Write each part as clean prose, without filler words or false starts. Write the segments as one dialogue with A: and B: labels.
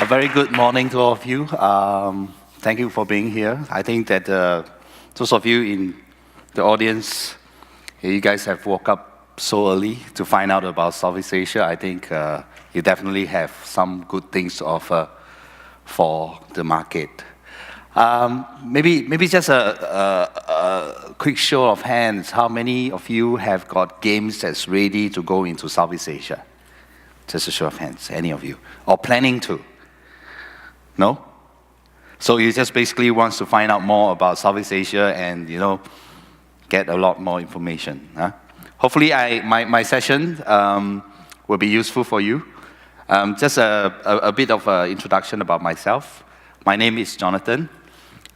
A: A very good morning to all of you. Thank you for being here. I think that those of you in the audience, you guys have woke up so early to find out about Southeast Asia. I think you definitely have some good things to offer for the market. Maybe just a quick show of hands. How many of you have got games that's ready to go into Southeast Asia? Just a show of hands, any of you? Or planning to? No? So you just basically want to find out more about Southeast Asia and, get a lot more information. Huh? Hopefully my session will be useful for you. Just a bit of an introduction about myself. My name is Jonathan.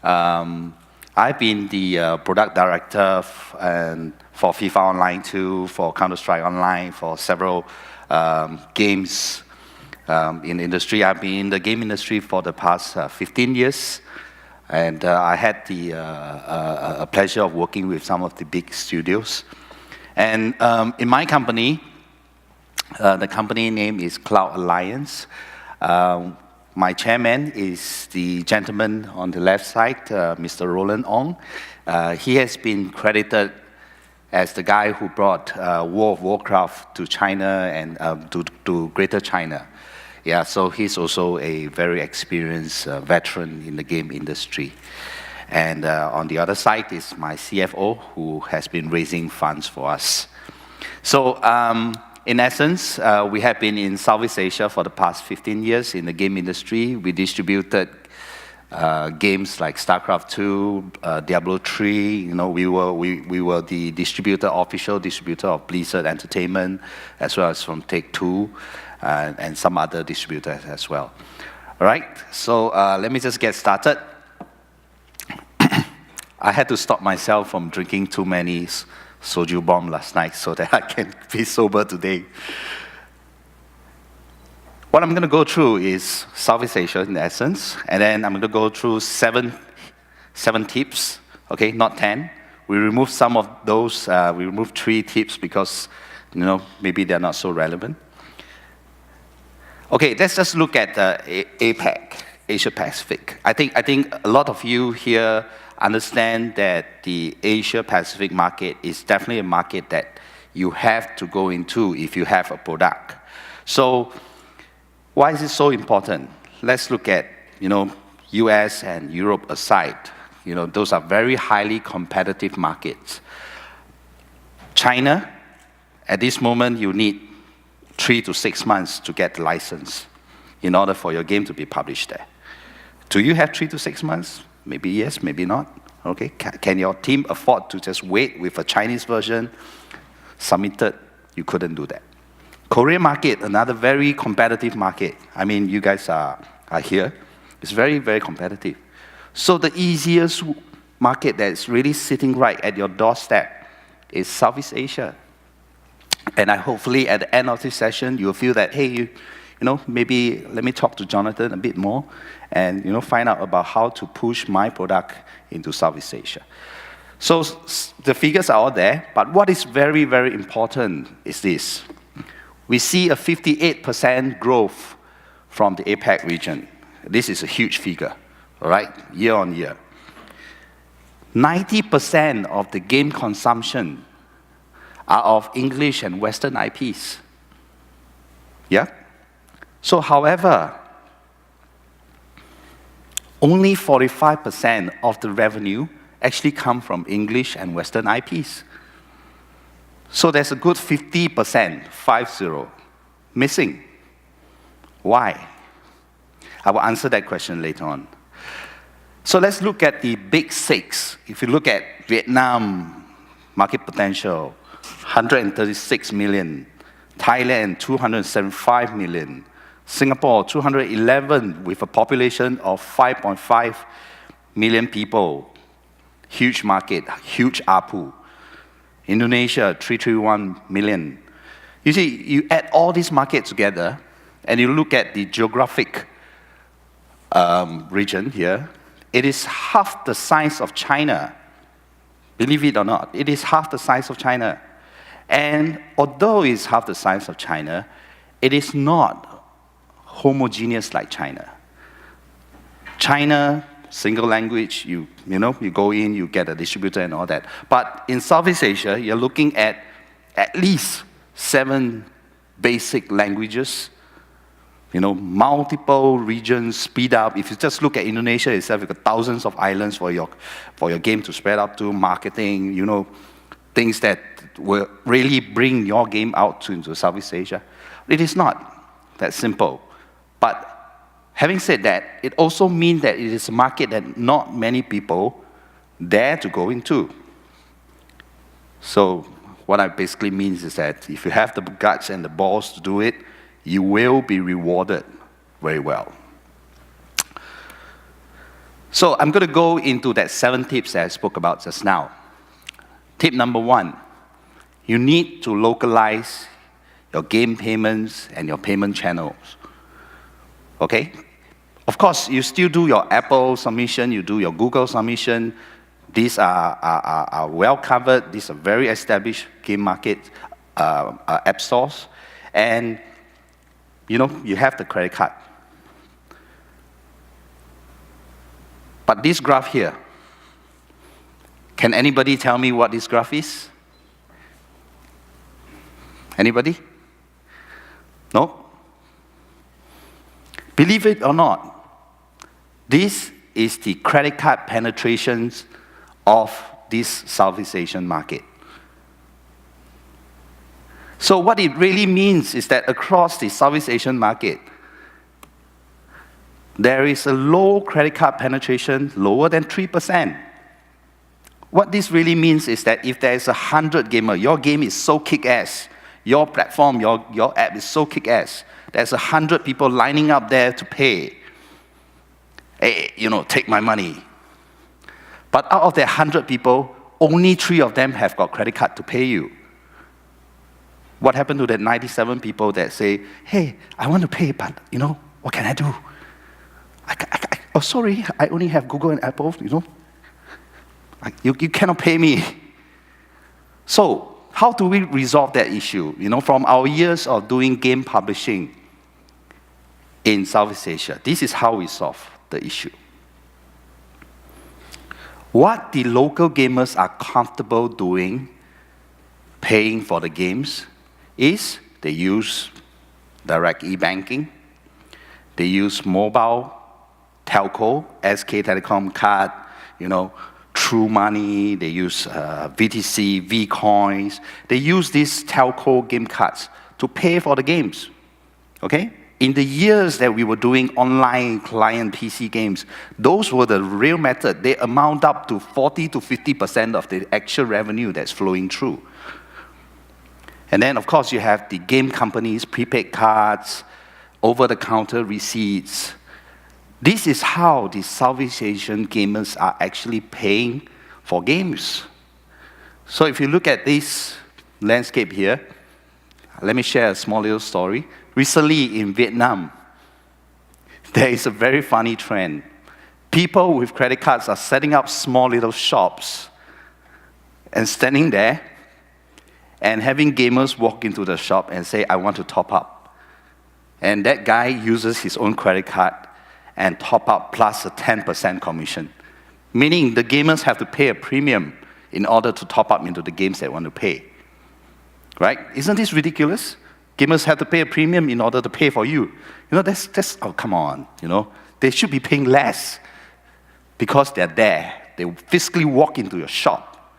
A: I've been the product director for FIFA Online 2, for Counter-Strike Online, for several games in the industry. I've been in the game industry for the past 15 years, and I had the pleasure of working with some of the big studios. And in my company, the company name is Cloud Alliance. My chairman is the gentleman on the left side, Mr. Roland Ong. He has been credited as the guy who brought World of Warcraft to China and to Greater China. Yeah, so he's also a very experienced veteran in the game industry. And on the other side is my CFO, who has been raising funds for us. So in essence, we have been in Southeast Asia for the past 15 years in the game industry. We distributed games like StarCraft 2, Diablo 3. We were the official distributor of Blizzard Entertainment, as well as from Take-Two, and some other distributors as well. All right, so let me just get started. I had to stop myself from drinking too many soju bomb last night so that I can be sober today. What I'm going to go through is Southeast Asia in essence, and then I'm going to go through seven tips, okay, not 10. We removed some of those, we removed 3 tips because, maybe they're not so relevant. Okay, let's just look at APAC, Asia Pacific. I think a lot of you here understand that the Asia Pacific market is definitely a market that you have to go into if you have a product. So why is it so important? Let's look at, US and Europe aside. Those are very highly competitive markets. China, at this moment, you need 3 to 6 months to get the license in order for your game to be published there. Do you have 3 to 6 months? Maybe yes, maybe not. Okay, can your team afford to just wait with a Chinese version submitted? You couldn't do that. Korean market, another very competitive market. I mean, you guys are here. It's very, very competitive. So the easiest market that's really sitting right at your doorstep is Southeast Asia. And hopefully at the end of this session, you'll feel that, hey, maybe let me talk to Jonathan a bit more and, find out about how to push my product into Southeast Asia. So the figures are all there, but what is very, very important is this. We see a 58% growth from the APAC region. This is a huge figure, all right, year on year. 90% of the game consumption are of English and Western IPs. Yeah? So, however, only 45% of the revenue actually come from English and Western IPs. So there's a good 50%, 50, missing. Why? I will answer that question later on. So let's look at the big 6. If you look at Vietnam, market potential, 136 million. Thailand, 275 million. Singapore, 211 with a population of 5.5 million people. Huge market, huge ARPU. Indonesia, 331 million. You see, you add all these markets together, and you look at the geographic region here, it is half the size of China. Believe it or not, it is half the size of China. And although it's half the size of China, it is not homogeneous like China. China, single language, you go in, you get a distributor and all that. But in Southeast Asia, you're looking at least 7 basic languages, multiple regions, speed up. If you just look at Indonesia itself, you've got thousands of islands for your game to spread up to, marketing, things that will really bring your game out into Southeast Asia. It is not that simple. But having said that, it also means that it is a market that not many people dare to go into. So what I basically means is that if you have the guts and the balls to do it, you will be rewarded very well. So I'm going to go into that 7 tips that I spoke about just now. Tip number 1, you need to localize your game payments and your payment channels. Okay? Of course, you still do your Apple submission, you do your Google submission. These are well covered. These are very established game market app stores. And, you have the credit card. But this graph here, can anybody tell me what this graph is? Anybody? No? Believe it or not, this is the credit card penetrations of this Southeast Asian market. So what it really means is that across the Southeast Asian market, there is a low credit card penetration, lower than 3%. What this really means is that if there is 100 gamers, your game is so kick-ass, your platform, your app is so kick-ass, there's 100 people lining up there to pay. Hey, take my money. But out of the 100 people, only 3 of them have got credit card to pay you. What happened to the 97 people that say, hey, I want to pay, but, what can I do? Oh, sorry, I only have Google and Apple, You cannot pay me. So, how do we resolve that issue? From our years of doing game publishing in Southeast Asia, this is how we solve the issue. What the local gamers are comfortable doing, paying for the games, is they use direct e-banking, they use mobile telco, SK Telecom card, True Money, they use VTC, V-Coins. They use these telco game cards to pay for the games, okay? In the years that we were doing online client PC games, those were the real method. They amount up to 40 to 50% of the actual revenue that's flowing through. And then, of course, you have the game companies, prepaid cards, over-the-counter receipts. This is how the Southeast Asian gamers are actually paying for games. So if you look at this landscape here, let me share a small little story. Recently in Vietnam, there is a very funny trend. People with credit cards are setting up small little shops and standing there and having gamers walk into the shop and say, I want to top up. And that guy uses his own credit card and top up plus a 10% commission. Meaning the gamers have to pay a premium in order to top up into the games they want to pay. Right? Isn't this ridiculous? Gamers have to pay a premium in order to pay for you. That's oh, come on, They should be paying less because they're there. They physically walk into your shop.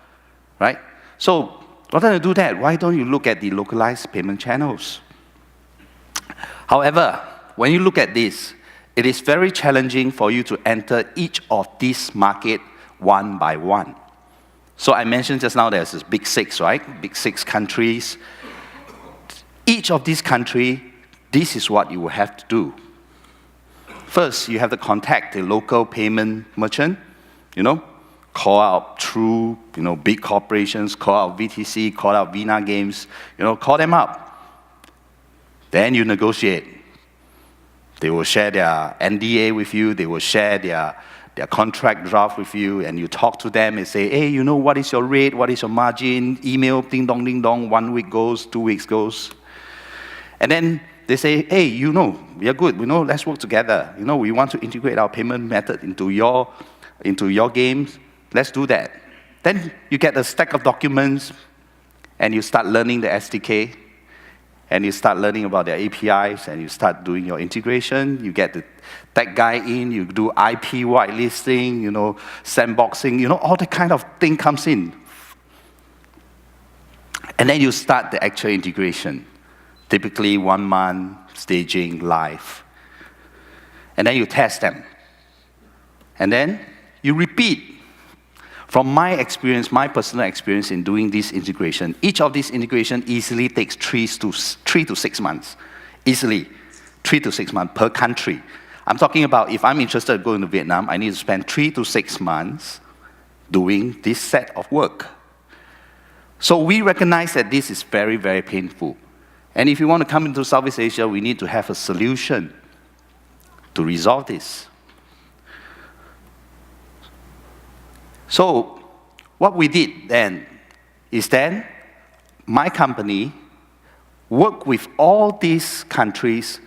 A: Right? So, rather than do that, why don't you look at the localized payment channels? However, when you look at this, it is very challenging for you to enter each of these markets one by one. So I mentioned just now there's this big 6, right? Big 6 countries. Each of these countries, this is what you will have to do. First, you have to contact the local payment merchant, call out True, big corporations, call out VTC, call out Vina Games, call them up. Then you negotiate. They will share their NDA with you, they will share their contract draft with you, and you talk to them and say, hey, what is your rate, what is your margin, email, ding dong, 1 week goes, 2 weeks goes. And then they say, hey, we are good. Let's work together. We want to integrate our payment method into your games. Let's do that. Then you get a stack of documents, and you start learning the SDK, and you start learning about their APIs, and you start doing your integration. You get the tech guy in, you do IP whitelisting, sandboxing, all the kind of thing comes in. And then you start the actual integration. Typically 1 month, staging, live. And then you test them. And then you repeat. From my experience, my personal experience in doing this integration, each of these integration easily takes 3 to 6 months. Easily, 3 to 6 months per country. I'm talking about if I'm interested in going to Vietnam, I need to spend 3 to 6 months doing this set of work. So we recognize that this is very, very painful. And if you want to come into Southeast Asia, we need to have a solution to resolve this. So what we did then is then my company worked with all these countries'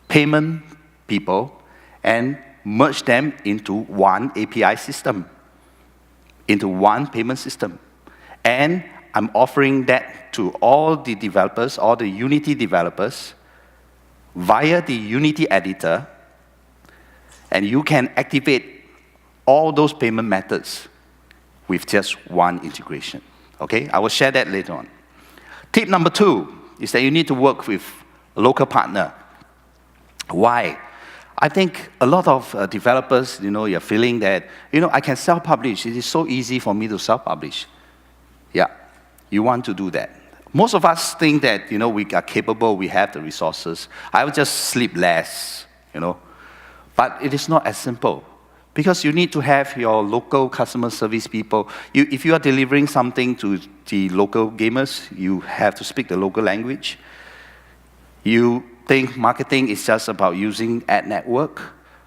A: payment people and merged them into one API system, into one payment system. And I'm offering that to all the developers, all the Unity developers, via the Unity editor, and you can activate all those payment methods with just one integration. Okay? I will share that later on. Tip number 2 is that you need to work with a local partner. Why? I think a lot of developers, you're feeling that, I can self-publish. It is so easy for me to self-publish. Yeah, you want to do that. Most of us think that, we are capable, we have the resources. I will just sleep less, But it is not as simple. Because you need to have your local customer service people. If you are delivering something to the local gamers, you have to speak the local language. You think marketing is just about using ad network.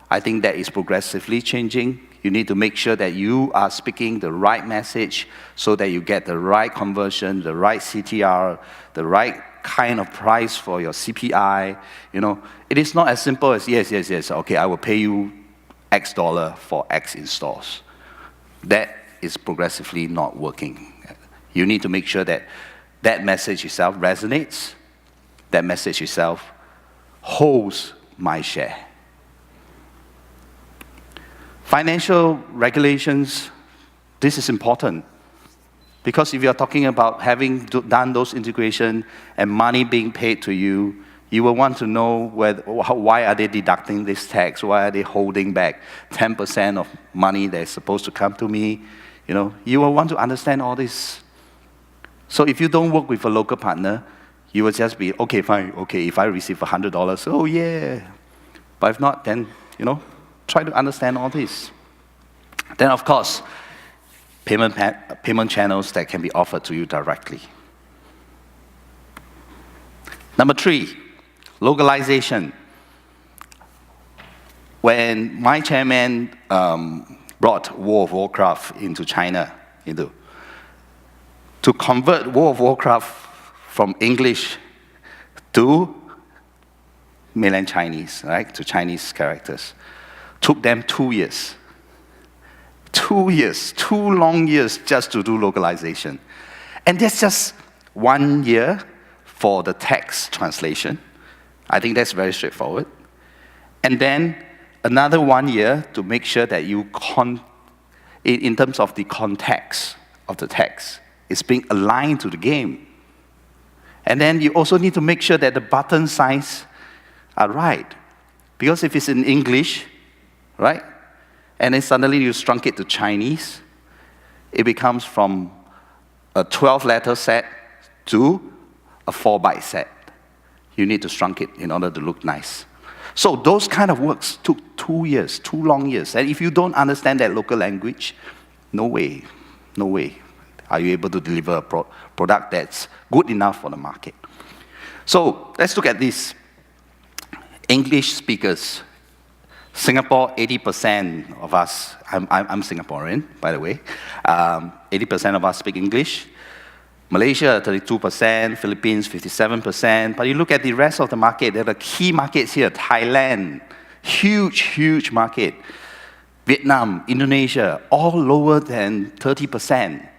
A: I think that is progressively changing. You need to make sure that you are speaking the right message so that you get the right conversion, the right CTR, the right kind of price for your CPI. It is not as simple as, yes, okay, I will pay you X dollar for X installs. That is progressively not working. You need to make sure that that message itself resonates, that message itself holds my share. Financial regulations, this is important. Because if you're talking about having done those integration and money being paid to you, you will want to know why are they deducting this tax? Why are they holding back 10% of money that's supposed to come to me? You will want to understand all this. So if you don't work with a local partner, you will just be, okay, fine, okay, if I receive $100, oh yeah. But if not, then, try to understand all this. Then, of course, payment channels that can be offered to you directly. Number 3. Localization. When my chairman brought World of Warcraft into China, to convert World of Warcraft from English to mainland Chinese, right, to Chinese characters, took them 2 years. 2 years, 2 long years just to do localization. And that's just 1 year for the text translation. I think that's very straightforward. And then another 1 year to make sure that you, in terms of the context of the text, it's being aligned to the game. And then you also need to make sure that the button size are right. Because if it's in English, right, and then suddenly you shrunk it to Chinese, it becomes from a 12-letter set to a 4-byte set. You need to shrunk it in order to look nice. So those kind of works took 2 years, 2 long years. And if you don't understand that local language, no way are you able to deliver a product that's good enough for the market. So let's look at this. English speakers. Singapore, 80% of us, I'm Singaporean, by the way. 80% of us speak English. Malaysia, 32%, Philippines, 57%. But you look at the rest of the market, there are the key markets here. Thailand, huge, huge market. Vietnam, Indonesia, all lower than 30%.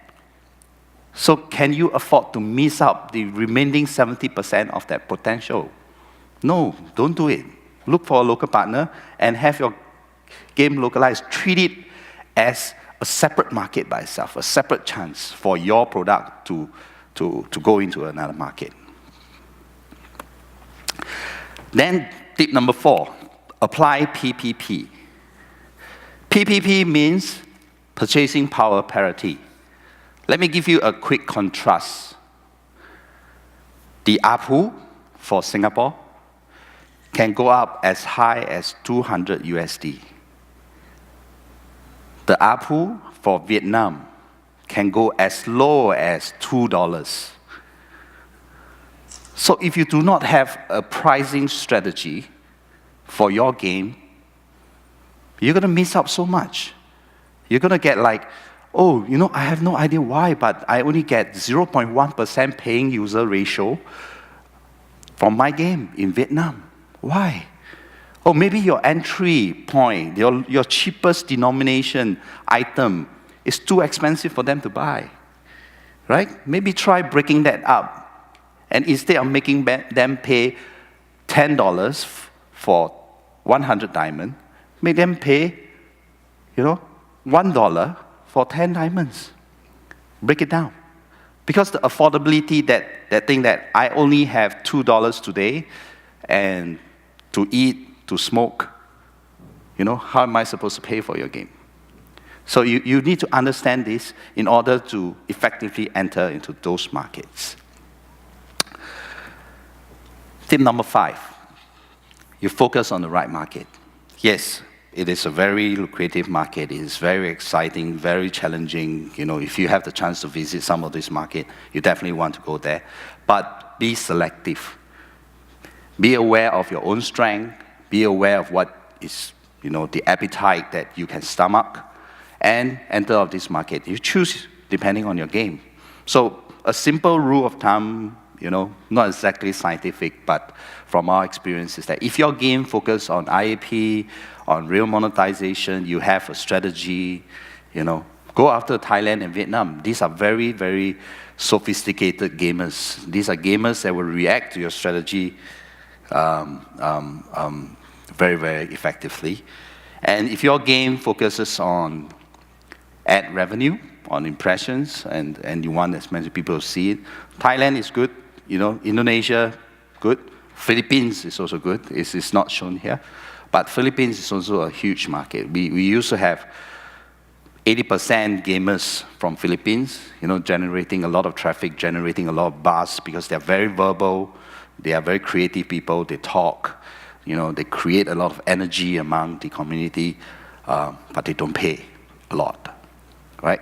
A: So can you afford to miss out the remaining 70% of that potential? No, don't do it. Look for a local partner and have your game localized. Treat it as a separate market by itself, a separate chance for your product to go into another market. Then tip number 4, apply PPP. PPP means purchasing power parity. Let me give you a quick contrast. The ARPU for Singapore can go up as high as 200 USD. The ARPU for Vietnam can go as low as $2. So if you do not have a pricing strategy for your game, you're going to miss out so much. You're going to get like, oh, you know, I have no idea why, but I only get 0.1% paying user ratio from my game in Vietnam. Why? Oh, maybe your entry point, your cheapest denomination item is too expensive for them to buy, right? Maybe try breaking that up. And instead of making them pay $10 for 100 diamond, make them pay, $1 for 10 diamonds. Break it down. Because the affordability, that thing that I only have $2 today, and to eat, to smoke, how am I supposed to pay for your game? So you need to understand this in order to effectively enter into those markets. Tip number 5, you focus on the right market. Yes, it is a very lucrative market. It is very exciting, very challenging. If you have the chance to visit some of this market, you definitely want to go there. But be selective. Be aware of your own strength. Be aware of what is, the appetite that you can stomach, and enter of this market. You choose depending on your game. So a simple rule of thumb, not exactly scientific, but from our experience is that if your game focuses on IAP, on real monetization, you have a strategy, go after Thailand and Vietnam. These are very, very sophisticated gamers. These are gamers that will react to your strategy very, very effectively. And if your game focuses on ad revenue, on impressions, and you want as many people to see it, Thailand is good, Indonesia, good. Philippines is also good. It's not shown here. But Philippines is also a huge market. We used to have 80% gamers from Philippines, generating a lot of traffic, generating a lot of buzz, because they're very verbal, they are very creative people, they talk, they create a lot of energy among the community, but they don't pay a lot, right?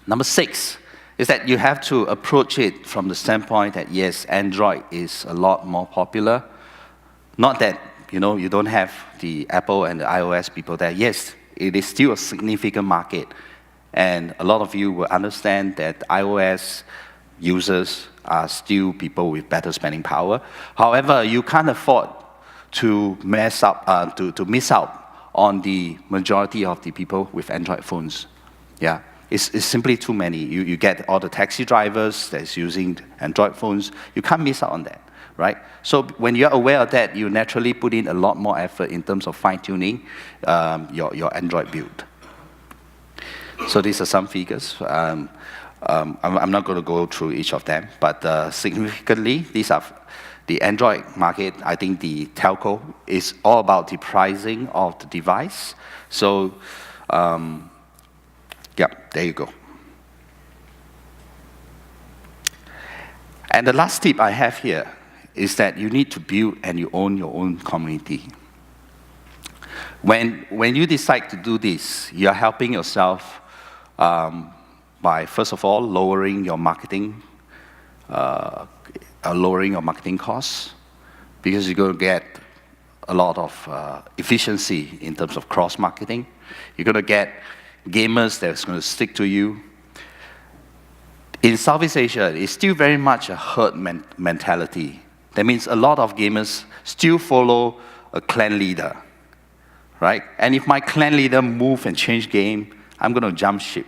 A: Number 6 is that you have to approach it from the standpoint that, yes, Android is a lot more popular. Not that, you don't have the Apple and the iOS people there. Yes, it is still a significant market. And a lot of you will understand that iOS users are still people with better spending power. However, you can't afford to miss out on the majority of the people with Android phones. Yeah, it's simply too many. You get all the taxi drivers that's using Android phones. You can't miss out on that, right? So when you're aware of that, you naturally put in a lot more effort in terms of fine-tuning your Android build. So these are some figures. I'm not going to go through each of them, but significantly, these are the Android market. I think the telco is all about the pricing of the device. So, yeah, there you go. And the last tip I have here is that you need to build and you own your own community. When you decide to do this, you're helping yourself by, first of all, lowering your marketing costs, because you're going to get a lot of efficiency in terms of cross-marketing. You're going to get gamers that's going to stick to you. in Southeast Asia, it's still very much a herd mentality. That means a lot of gamers still follow a clan leader, right? And if my clan leader move and change game, I'm going to jump ship.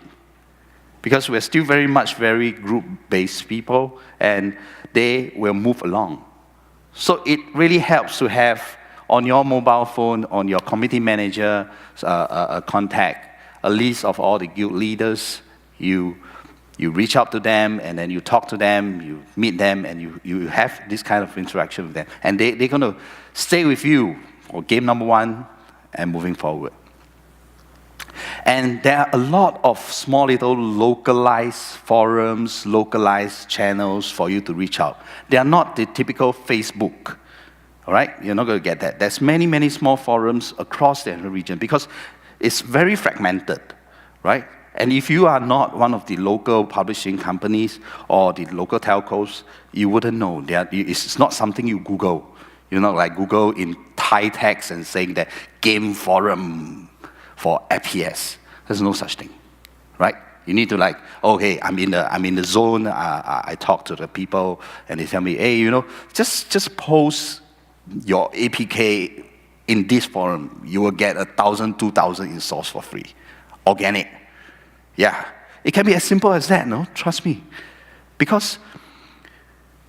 A: Because we're still very group-based people, and they will move along. So it really helps to have on your mobile phone, on your committee manager, a contact, a list of all the guild leaders. You reach out to them, and then you talk to them, you meet them, and you have this kind of interaction with them. And they're going to stay with you for game number 1 and moving forward. And there are a lot of small little localized forums, localized channels for you to reach out. They are not the typical Facebook, all right? You're not going to get that. There's many small forums across the region because it's very fragmented, right? And if you are not one of the local publishing companies or the local telcos, you wouldn't know. It's not something you Google. You know, like Google in Thai text and saying that game forum for FPS. There's no such thing, right? You need to like, oh, hey, I'm in the zone. I talk to the people, and they tell me, hey, you know, just post your APK in this forum. You will get 1,000, 2,000 installs for free, organic. Yeah, it can be as simple as that. No, trust me, because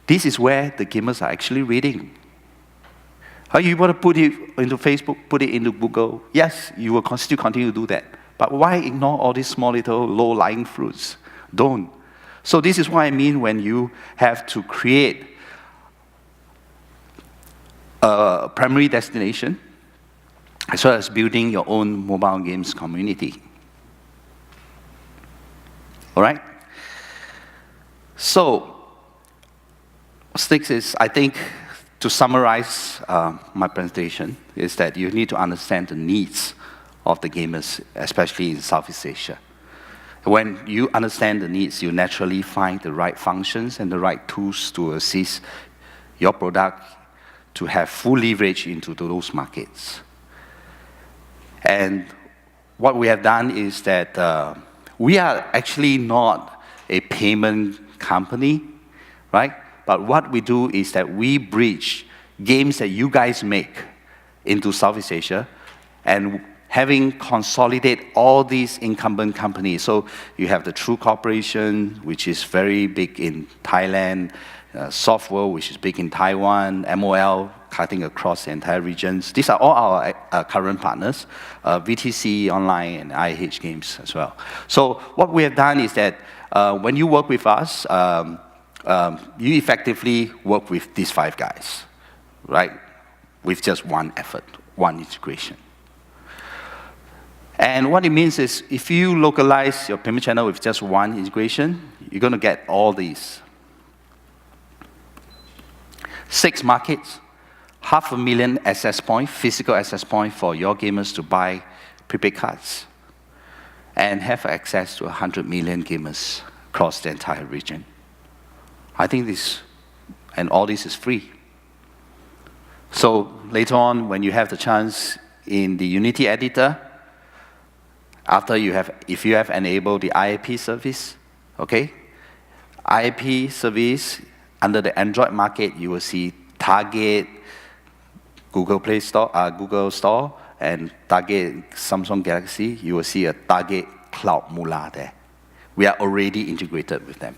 A: this is where the gamers are actually reading. How you want to put it into Facebook, put it into Google? Yes, you will still continue to do that. But why ignore all these small little low-lying fruits? Don't. So this is what I mean when you have to create a primary destination as well as building your own mobile games community. All right? So, six is, I think, to summarize my presentation, is that you need to understand the needs of the gamers, especially in Southeast Asia. When you understand the needs, you naturally find the right functions and the right tools to assist your product to have full leverage into those markets. And what we have done is that we are actually not a payment company, right? But what we do is that we bridge games that you guys make into Southeast Asia and having consolidate all these incumbent companies. So you have the True Corporation, which is very big in Thailand, Softworld, which is big in Taiwan, MOL, cutting across the entire regions. These are all our current partners, VTC Online and IH Games as well. So what we have done is that when you work with us, you effectively work with these 5 guys, right? With just one effort, one integration. And what it means is if you localize your payment channel with just one integration, you're going to get all these. 6 markets, 500,000 access point, physical access point for your gamers to buy prepaid cards, and have access to 100 million gamers across the entire region. I think this, and all this is free. So later on, when you have the chance in the Unity editor, after you have, if you have enabled the IAP service, okay? IAP service, under the Android market, you will see Target, Google Play Store, Google Store, and Target Samsung Galaxy. You will see a Target Cloud Mula there. We are already integrated with them.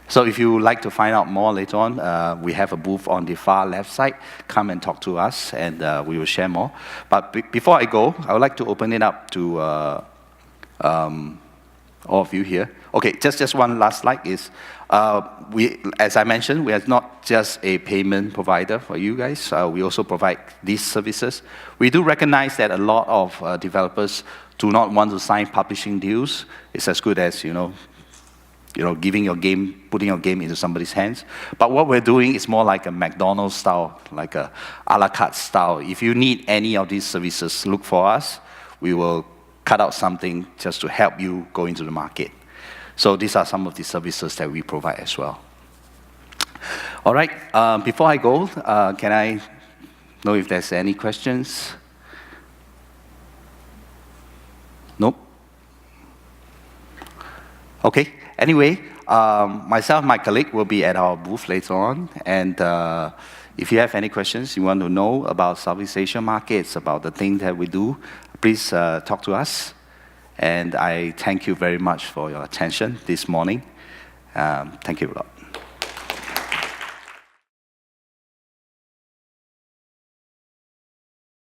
A: So if you would like to find out more later on, we have a booth on the far left side. Come and talk to us, and we will share more. But before I go, I would like to open it up to all of you here. Okay, just one last slide is, as I mentioned, we are not just a payment provider for you guys. We also provide these services. We do recognize that a lot of developers do not want to sign publishing deals. It's as good as, giving your game, putting your game into somebody's hands. But what we're doing is more like a McDonald's style, like a la carte style. If you need any of these services, look for us. We will cut out something just to help you go into the market. So these are some of the services that we provide as well. All right, before I go, can I know if there's any questions? Nope. Okay, anyway, Myself, my colleague will be at our booth later on. And if you have any questions you want to know about Southeast Asia markets, about the things that we do, please talk to us. And I thank you very much for your attention this morning. Thank you a lot.